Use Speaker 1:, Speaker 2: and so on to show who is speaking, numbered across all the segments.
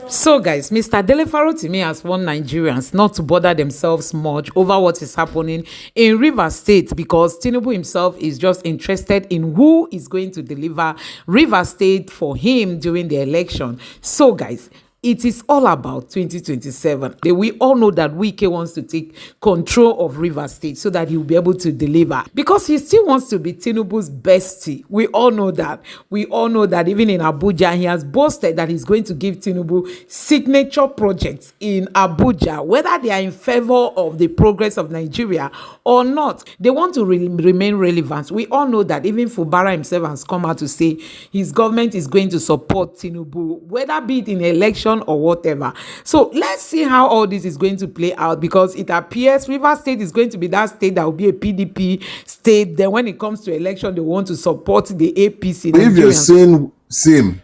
Speaker 1: So, guys, Mr. Delefaro to me has warned Nigerians not to bother themselves much over what is happening in Rivers State, because Tinubu himself is just interested in who is going to deliver Rivers State for him during the election. So, guys, it is all about 2027. We all know that Wike wants to take control of Rivers State so that he will be able to deliver, because he still wants to be Tinubu's bestie. We all know that. We all know that even in Abuja, he has boasted that he's going to give Tinubu signature projects in Abuja, whether they are in favor of the progress of Nigeria or not. They want to remain relevant. We all know that even Fubara himself has come out to say his government is going to support Tinubu, whether be it in election or whatever. So let's see how all this is going to play out, because it appears Rivers State is going to be that state that will be a PDP state. Then when it comes to election, they want to support the APC.
Speaker 2: If you're seeing Sim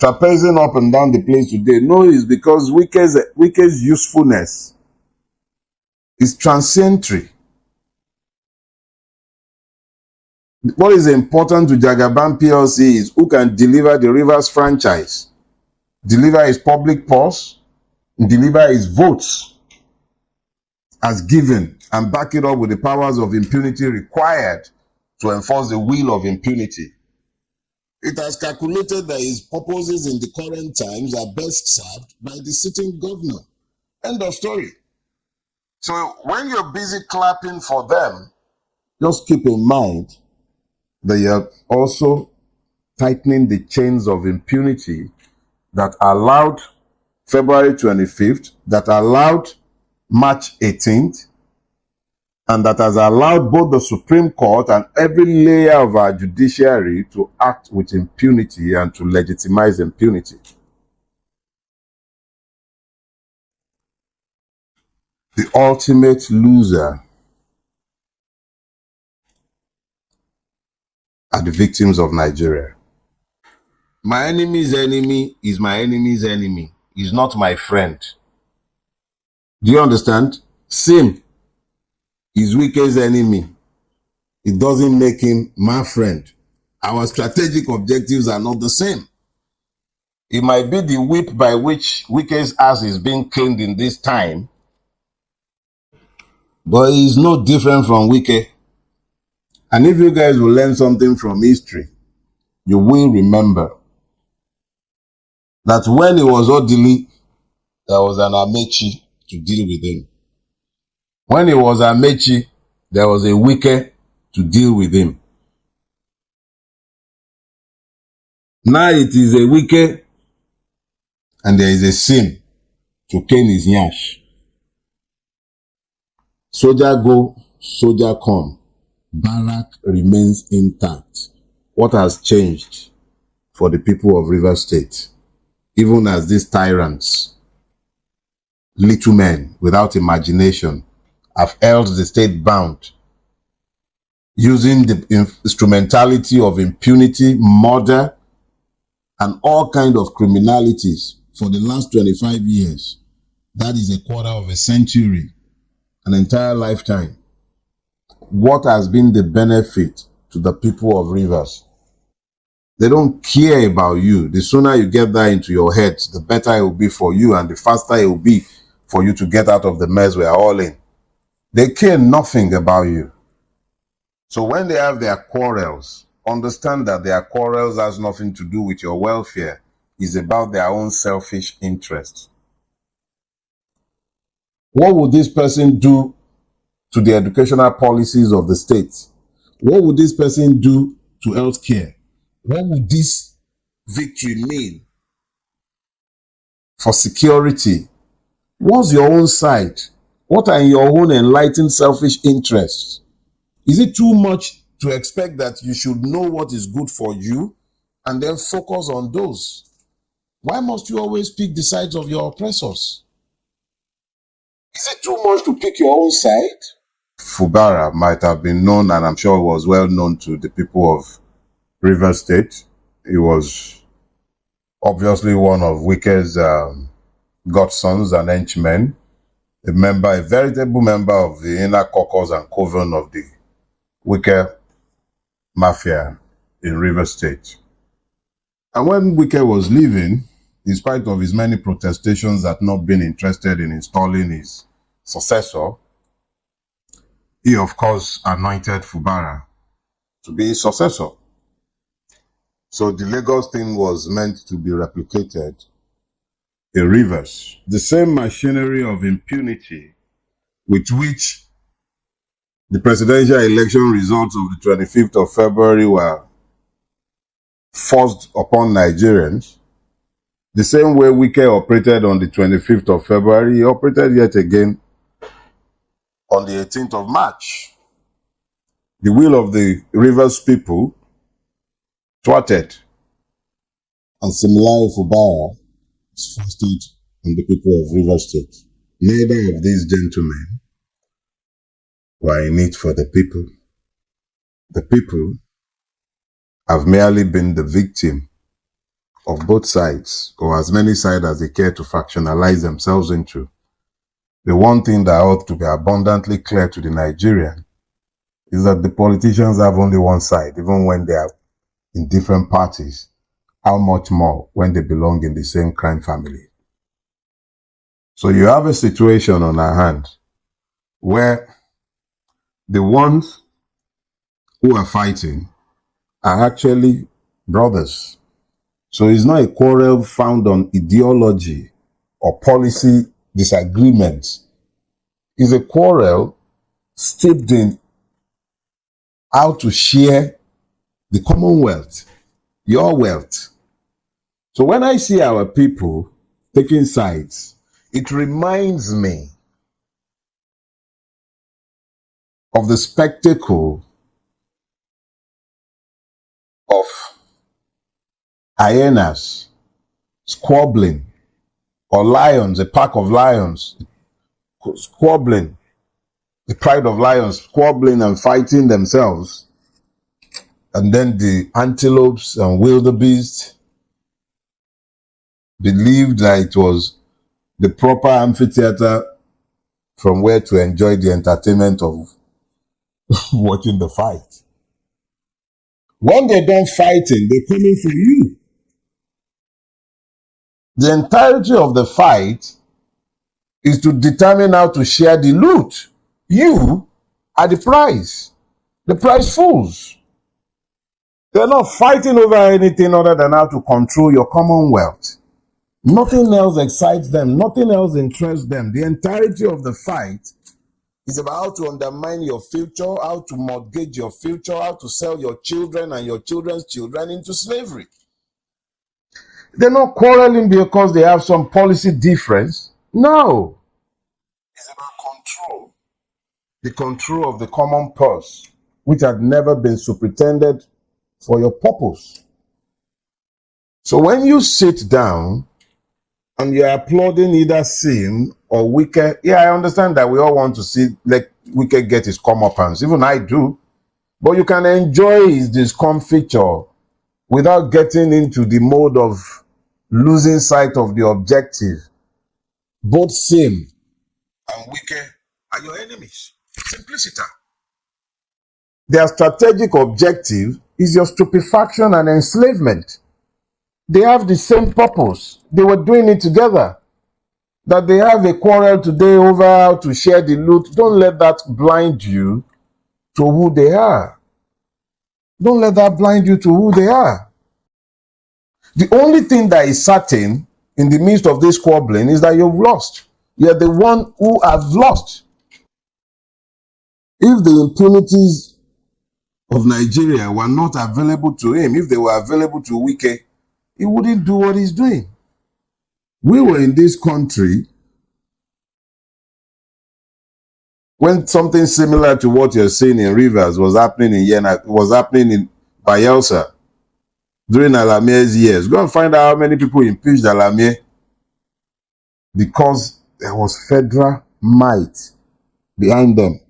Speaker 2: trapezing up and down the place today, no, it's because Wike's usefulness is transcendentary. What is important to Jagaban PLC is who can deliver the Rivers franchise, deliver his public purse, deliver his votes as given, and back it up with the powers of impunity required to enforce the will of impunity. It has calculated that his purposes in the current times are best served by the sitting governor. End of story. So when you're busy clapping for them, just keep in mind that you're also tightening the chains of impunity that allowed February 25th, that allowed March 18th, and that has allowed both the Supreme Court and every layer of our judiciary to act with impunity and to legitimize impunity. The ultimate loser are the victims of Nigeria. My enemy's enemy is my enemy's enemy. He's not my friend. Do you understand? Sim is Wike's enemy. It doesn't make him my friend. Our strategic objectives are not the same. It might be the whip by which Wike's ass is being cleaned in this time, but he's no different from Wike. And if you guys will learn something from history, you will remember that when he was Odili, there was an Amechi to deal with him. When he was Amechi, there was a Wike to deal with him. Now it is a Wike and there is a Sim to cane his nyash. Soldier go, soldier come. Barrack remains intact. What has changed for the people of Rivers State? Even as these tyrants, little men without imagination, have held the state bound, using the instrumentality of impunity, murder, and all kinds of criminalities for the last 25 years. That is a quarter of a century, an entire lifetime. What has been the benefit to the people of Rivers? They don't care about you. The sooner you get that into your head, the better it will be for you, and the faster it will be for you to get out of the mess we are all in. They care nothing about you. So when they have their quarrels, understand that their quarrels has nothing to do with your welfare. It's about their own selfish interest. What would this person do to the educational policies of the state? What would this person do to healthcare? What would this victory mean for security? What's your own side? What are your own enlightened selfish interests? Is it too much to expect that you should know what is good for you and then focus on those? Why must you always pick the sides of your oppressors? Is it too much to pick your own side? Fubara might have been known, and I'm sure was well known to the people of Rivers State. He was obviously one of Wike's godsons and henchmen, a veritable member of the inner caucus and coven of the Wike mafia in Rivers State. And when Wike was leaving, in spite of his many protestations at not being interested in installing his successor, he of course anointed Fubara to be his successor. So the Lagos thing was meant to be replicated in Rivers. The same machinery of impunity with which the presidential election results of the 25th of February were forced upon Nigerians, the same way Wike operated on the 25th of February, he operated yet again on the 18th of March. The will of the Rivers people thwarted, and similarly Fubara is foisted on the people of Rivers State. Neither of these gentlemen were in it for the people. The people have merely been the victim of both sides, or as many sides as they care to factionalize themselves into. The one thing that ought to be abundantly clear to the Nigerian is that the politicians have only one side, even when they are in different parties. How much more when they belong in the same crime family? So you have a situation on our hand where the ones who are fighting are actually brothers. So it's not a quarrel found on ideology or policy disagreements. It's a quarrel steeped in how to share the commonwealth, your wealth. So when I see our people taking sides, it reminds me of the spectacle of hyenas squabbling, or lions, a pack of lions squabbling, the pride of lions squabbling and fighting themselves, and then the antelopes and wildebeest believed that it was the proper amphitheater from where to enjoy the entertainment of watching the fight. When they're done fighting, they're coming for you. The entirety of the fight is to determine how to share the loot. You are the prize fools. They're not fighting over anything other than how to control your commonwealth. Nothing else excites them. Nothing else interests them. The entirety of the fight is about how to undermine your future, how to mortgage your future, how to sell your children and your children's children into slavery. They're not quarreling because they have some policy difference. No. It's about control. The control of the common purse, which had never been superintended for your purpose. So when you sit down and you're applauding either Sim or Wike, yeah, I understand that we all want to see like Wike get his comeuppance. Even I do. But you can enjoy his discomfiture without getting into the mode of losing sight of the objective. Both Sim and Wike are your enemies. Simplicity. Their strategic objective is your stupefaction and enslavement. They have the same purpose. They were doing it together. That they have a quarrel today over how to share the loot, don't let that blind you to who they are. Don't let that blind you to who they are. The only thing that is certain in the midst of this squabbling is that you've lost. You're the one who have lost. If the impunities of Nigeria were not available to him, if they were available to Wike, he wouldn't do what he's doing. We were in this country when something similar to what you're seeing in Rivers was happening in Yena, was happening in Bayelsa during Alamie's years. Go and find out how many people impeached Alamie because there was federal might behind them.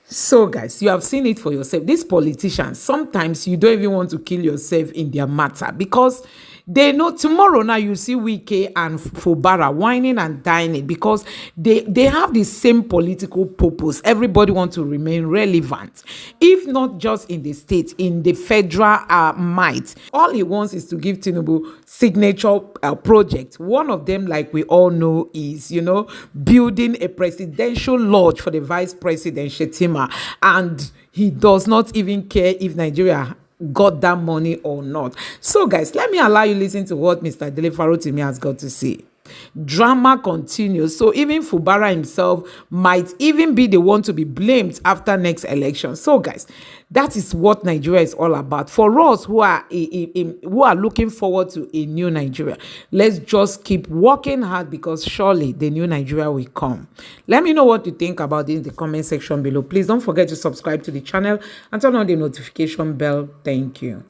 Speaker 1: So guys, you have seen it for yourself. These politicians, sometimes you don't even want to kill yourself in their matter because They know tomorrow now you see Wike and Fubara whining and dining because they have the same political purpose. Everybody wants to remain relevant, if not just in the state, in the federal might. All he wants is to give Tinubu signature project. One of them, like we all know, is building a presidential lodge for the vice president Shetima, and he does not even care if Nigeria got that money or not. So guys, let me allow you listen to what Mr. Delefarotimi has got to say. Drama continues. So even Fubara himself might even be the one to be blamed after next election. So guys, that is what Nigeria is all about. For us who are looking forward to a new Nigeria, let's just keep working hard, because surely the new Nigeria will come. Let me know what you think about this in the comment section below. Please don't forget to subscribe to the channel and turn on the notification bell. Thank you.